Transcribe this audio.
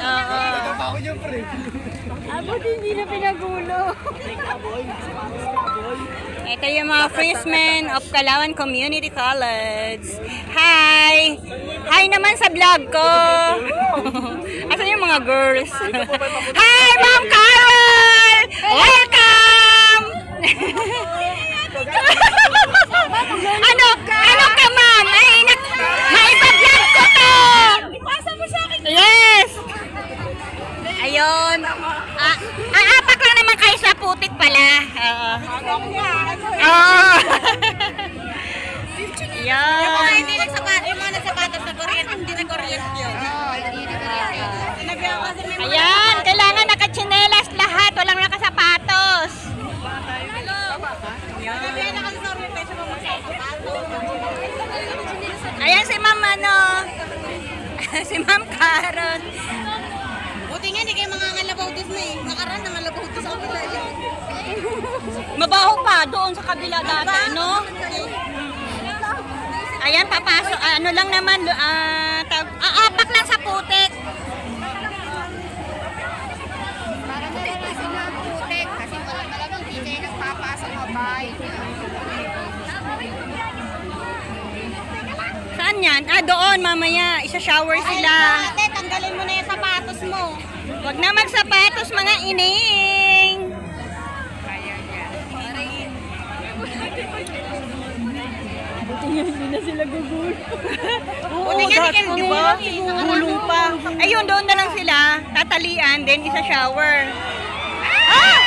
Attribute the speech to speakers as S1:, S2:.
S1: Oo.
S2: Abot hindi na pinagulo.
S1: Ito yung mga freshmen of Calauan Community College. Hi! Hi naman sa vlog ko! Asan yung mga girls? Hi, Ma'am Carol! Welcome! Ano ka, ma'am? Ay, maipa-vlog ko to! Yes! Ayun. Aapak lang naman kayo sa putik pala. Oo. Yan.
S2: Yung mga hindi nagsapatos na kuryente, hindi na kuryente yun.
S1: Ayan, kailangan nakatsinelas lahat, walang nakasapatos. Ayan si Ma'am si Ma'am Karen.
S2: Buti nga, hindi kayo mga ngalabaw dos na eh. Nakaraan, nangalabaw dos ako pala yun.
S1: Mabaho pa doon sa kabila dati, no? Ayan, papasok. Ano lang naman, aapak lang sa putik.
S2: Para naranasan na ang putik kasi talagang hindi kayo nagpapasok mabay.
S1: Saan yan? Doon, mamaya. Isa-shower sila.
S2: Ate, tanggalin mo na yung sapatos mo.
S1: Huwag na magsapatos, mga ining.
S2: Hindi na sila gugulo.
S1: Oo, dati, di ba? Gulong pa. Ayun, doon na lang sila. Tatalian, then isa-shower. Ah!